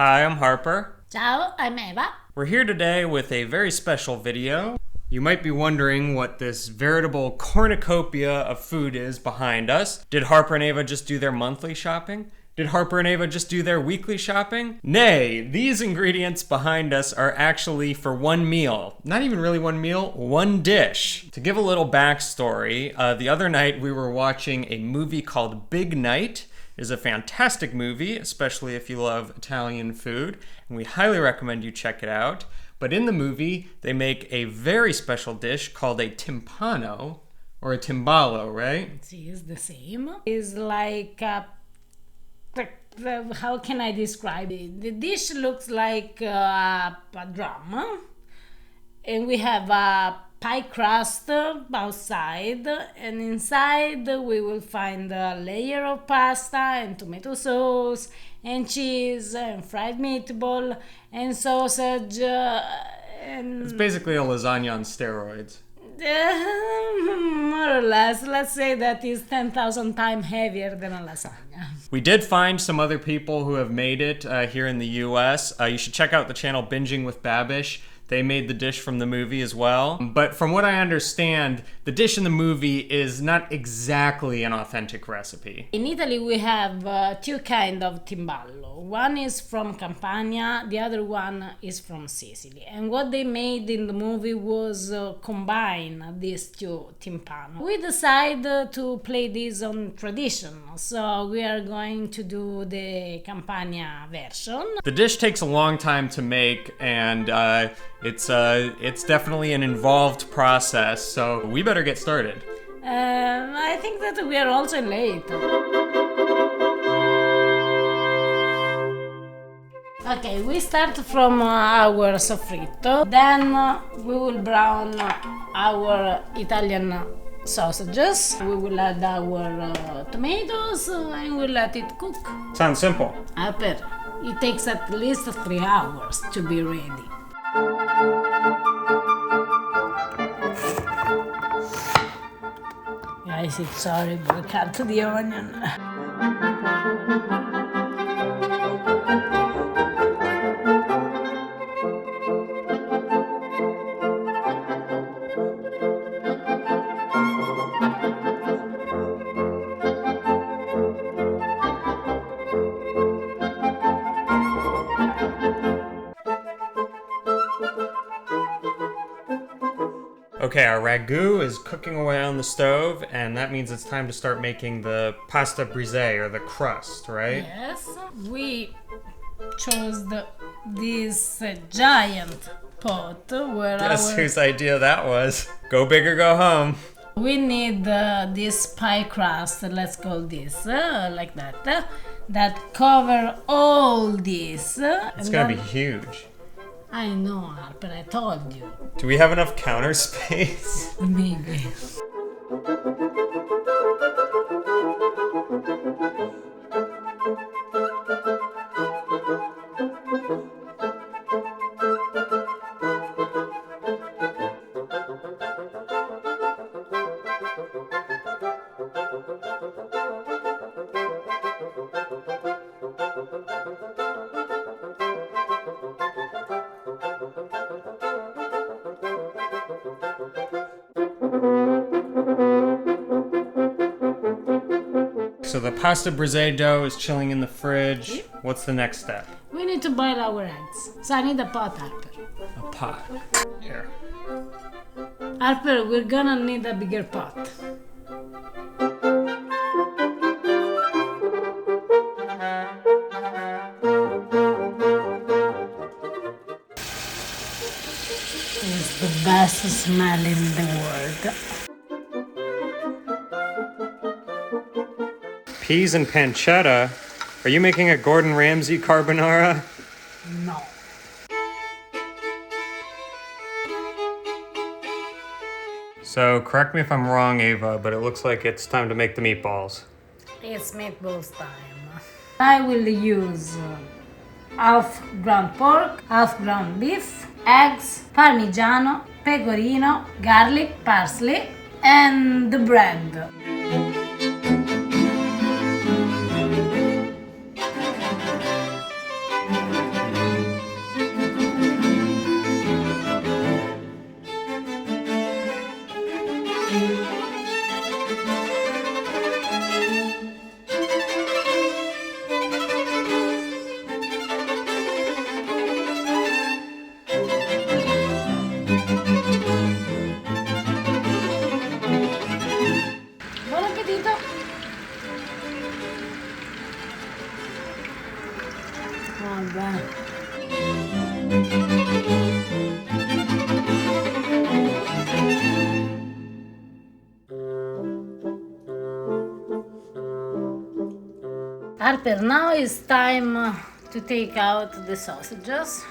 Hi, I'm Harper. Ciao, I'm Eva. We're here today with a very special video. You might be wondering what this veritable cornucopia of food is behind us. Did Harper and Eva just do their monthly shopping? Did Harper and Eva just do their weekly shopping? Nay, these ingredients behind us are actually for one meal. Not even really one meal, one dish. To give a little backstory, the other night we were watching a movie called Big Night. It is a fantastic movie, especially if you love Italian food, and we highly recommend you check it out. But in the movie, they make a very special dish called a timpano, or a timballo, right? It is the same. It's like how can I describe it? The dish looks like a drum, and we have a pie crust outside, and inside we will find a layer of pasta and tomato sauce and cheese and fried meatball and sausage. It's basically a lasagna on steroids. More or less. Let's say that is 10,000 times heavier than a lasagna. We did find some other people who have made it here in the US. You should check out the channel Binging with Babish. They made the dish from the movie as well. But from what I understand, the dish in the movie is not exactly an authentic recipe. In Italy we have two kinds of timballo. One is from Campania, the other one is from Sicily. And what they made in the movie was combine these two timpano. We decided to play this on tradition, so we are going to do the Campania version. The dish takes a long time to make, and it's definitely an involved process, so we better get started. I think that we are also late. Okay, we start from our soffritto, then we will brown our Italian sausages. We will add our tomatoes and we'll let it cook. Sounds simple. Harper, it takes at least 3 hours to be ready. Guys, it's horrible. Cut the onion. Okay, our ragu is cooking away on the stove, and that means it's time to start making the pasta brise, or the crust, right? Yes, we chose this giant pot where Guess whose idea that was? Go big or go home. we need this pie crust, let's call this like that, that cover all this. It's gonna be huge. I know, Harper, I told you. Do we have enough counter space? Maybe. So the pasta brise dough is chilling in the fridge. What's the next step? We need to boil our eggs. So I need a pot, Harper. A pot. Here. Harper, we're gonna need a bigger pot. It's the best smell in the world. Peas and pancetta? Are you making a Gordon Ramsay carbonara? No. So, correct me if I'm wrong, Eva, but it looks like it's time to make the meatballs. It's meatballs time. I will use half ground pork, half ground beef, eggs, parmigiano, pecorino, garlic, parsley, and the bread. buona. Harper, now it's time to take out the sausages.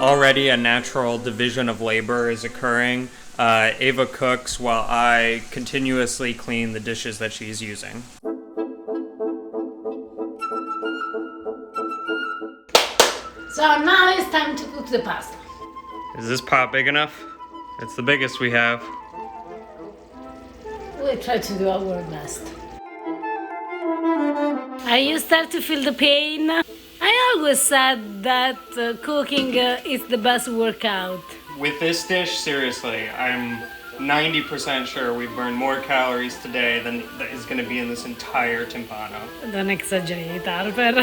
Already a natural division of labor is occurring. Ava cooks while I continuously clean the dishes that she's using. So now it's time to cook the pasta. Is this pot big enough? It's the biggest we have. We try to do our best. Are you start to feel the pain? I always said that cooking is the best workout. With this dish, seriously, I'm 90% sure we've burned more calories today than is going to be in this entire timpano. Don't exaggerate, Harper.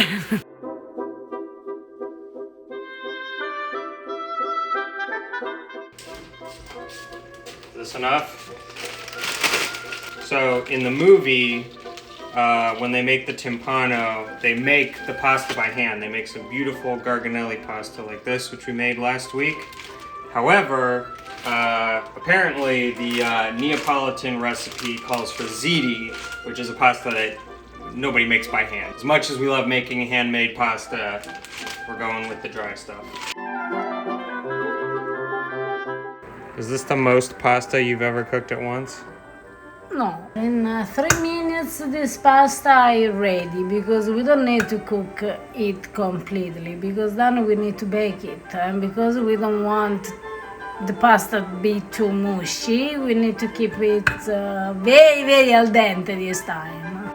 Is this enough? So in the movie, when they make the timpano, they make the pasta by hand. They make some beautiful garganelli pasta like this, which we made last week. However, apparently the Neapolitan recipe calls for ziti, which is a pasta that nobody makes by hand. As much as we love making handmade pasta, we're going with the dry stuff. Is this the most pasta you've ever cooked at once? No, in 3 minutes this pasta is ready because we don't need to cook it completely because then we need to bake it, and because we don't want the pasta to be too mushy, we need to keep it very very al dente this time.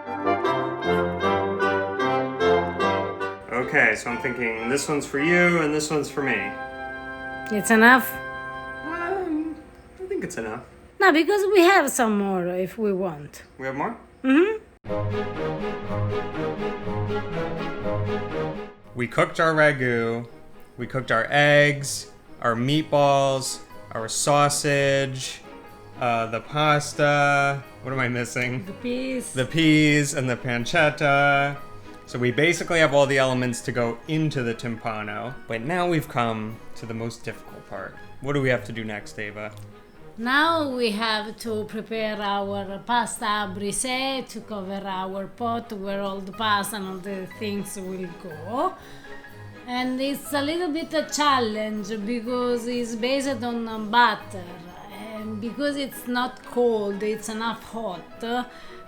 Okay, so I'm thinking this one's for you and this one's for me. It's enough? I think it's enough. No, because we have some more if we want. We have more? Mm-hmm. We cooked our ragu, we cooked our eggs, our meatballs, our sausage, the pasta, what am I missing? The peas. The peas and the pancetta. So we basically have all the elements to go into the timpano, but now we've come to the most difficult part. What do we have to do next, Ava? Now we have to prepare our pasta brisée to cover our pot where all the pasta and all the things will go. And it's a little bit a challenge because it's based on butter. And because it's not cold, it's enough hot.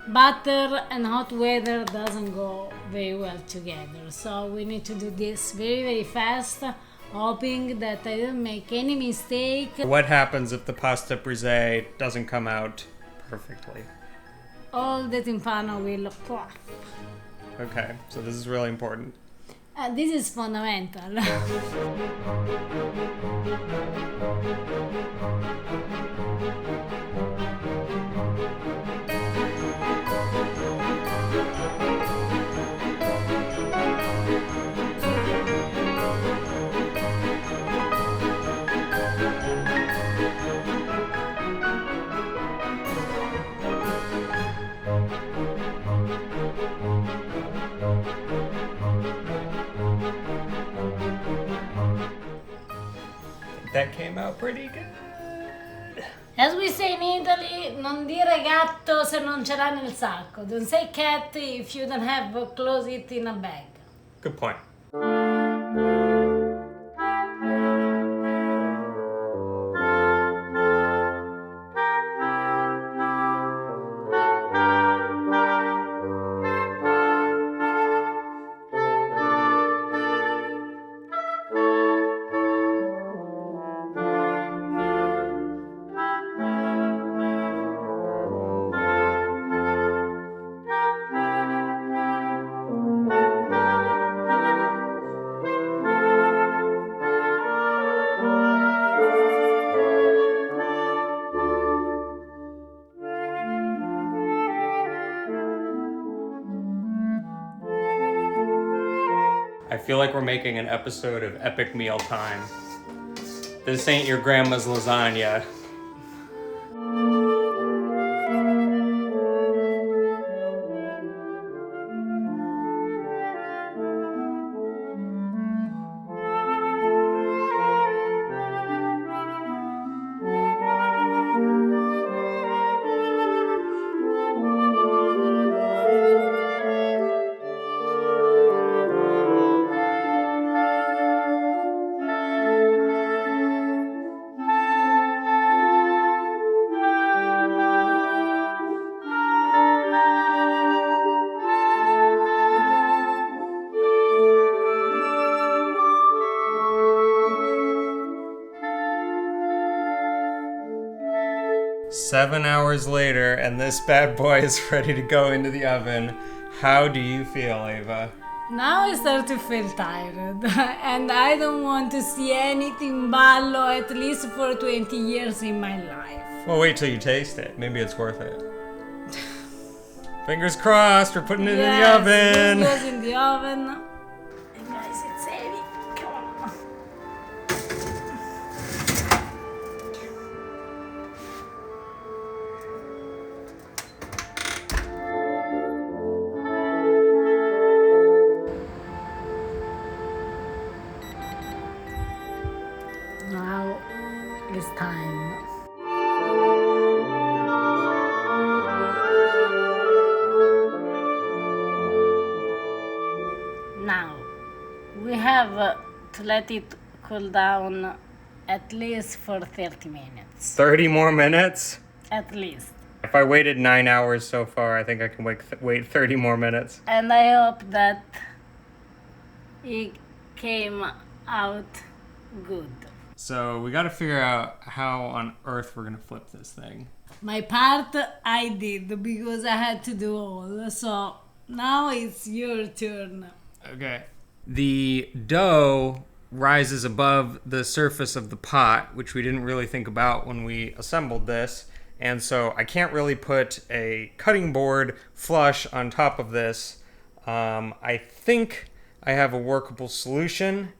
Butter and hot weather doesn't go very well together. So we need to do this very, very fast, hoping that I don't make any mistake. What happens if the pasta brisée doesn't come out perfectly? All the timpano will clap. Okay, so this is really important. This is fundamental. That came out pretty good. As we say in Italy, non dire gatto se non ce l'ha nel sacco. Don't say cat if you don't have close it in a bag. Good point. feel like we're making an episode of Epic Meal Time. This ain't your grandma's lasagna. Seven hours later, and this bad boy is ready to go into the oven. How do you feel, Ava? Now I start to feel tired, and I don't want to see any Timballo at least for 20 years in my life. Well, wait till you taste it. Maybe it's worth it. Fingers crossed, we're putting it in the oven. This goes in the oven. And guys, it's heavy. Come on. Now it's time. Now we have to let it cool down at least for 30 minutes. 30 more minutes? At least. If I waited 9 hours so far, I think I can wait 30 more minutes. And I hope that it came out good. So we gotta figure out how on earth we're gonna flip this thing. My part I did because I had to do all. So now it's your turn. Okay. The dough rises above the surface of the pot, which we didn't really think about when we assembled this. And so I can't really put a cutting board flush on top of this. I think I have a workable solution.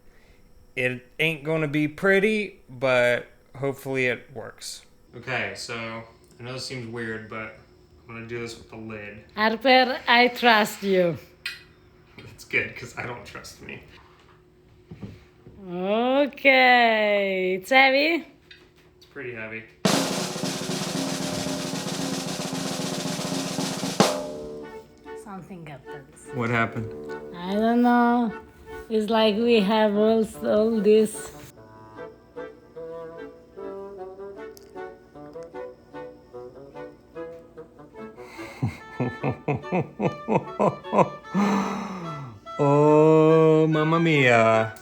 It ain't gonna be pretty, but hopefully it works. Okay, so I know this seems weird, but I'm gonna do this with the lid. Harper, I trust you. It's good, because I don't trust me. Okay, it's heavy? It's pretty heavy. Something happens. What happened? I don't know. It's like we have all this. Oh, mamma mia.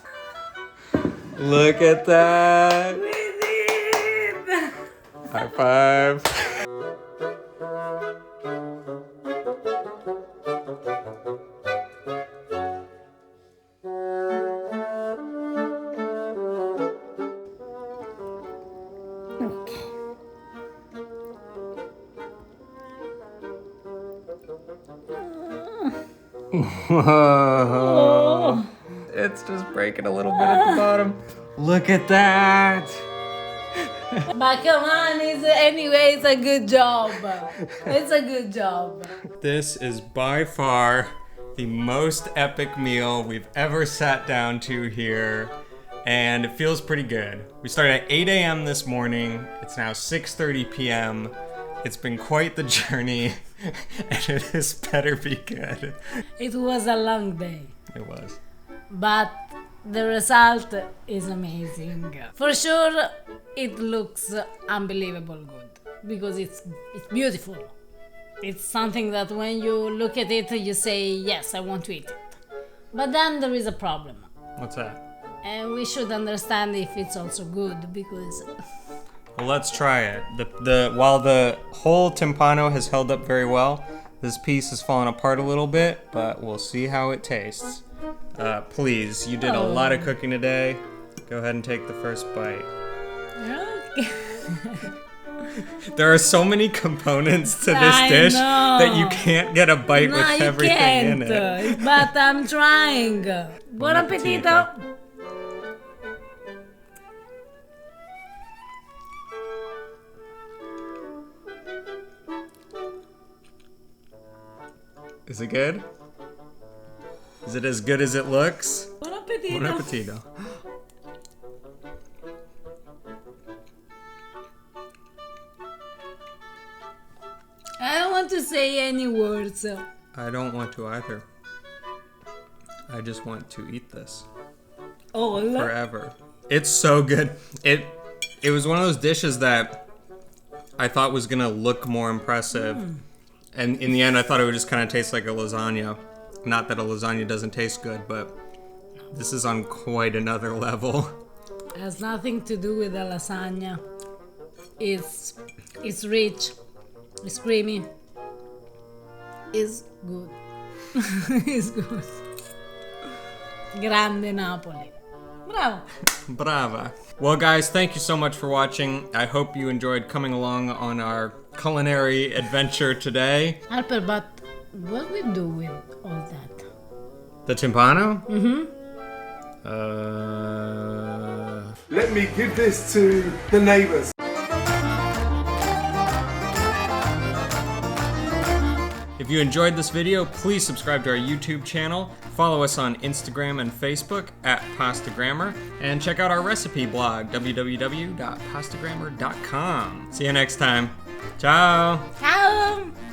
Look at that. We did! High five. Whoa. It's just breaking a little bit at the bottom. Look at that. But come on, it's a good job. It's a good job. This is by far the most epic meal we've ever sat down to here, and it feels pretty good. We started at 8 a.m. this morning. It's now 6:30 p.m. It's been quite the journey, and it better be good. It was a long day. It was. But the result is amazing. For sure, it looks unbelievable good because it's beautiful. It's something that when you look at it, you say, yes, I want to eat it. But then there is a problem. What's that? And we should understand if it's also good because... Well, let's try it. While the whole timpano has held up very well, this piece has fallen apart a little bit, but we'll see how it tastes. Please, you did a lot of cooking today. Go ahead and take the first bite. Okay. There are so many components to this dish that you can't get a bite with everything in it. But I'm trying. Buon appetito! Is it good? Is it as good as it looks? Buon appetito! Buon appetito. I don't want to say any words. I don't want to either. I just want to eat this Oh, forever. It's so good. It was one of those dishes that I thought was gonna look more impressive, and in the end, I thought it would just kind of taste like a lasagna. Not that a lasagna doesn't taste good, but this is on quite another level. has nothing to do with the lasagna. It's rich. It's creamy. It's good. It's good. Grande Napoli. Bravo. Brava. Well, guys, thank you so much for watching. I hope you enjoyed coming along on our culinary adventure today. Harper, but what we do with all that? The timpano? Let me give this to the neighbours. If you enjoyed this video, please subscribe to our YouTube channel, follow us on Instagram and Facebook at Pastagrammar, and check out our recipe blog, www.pastagrammar.com. See you next time. Ciao! Ciao!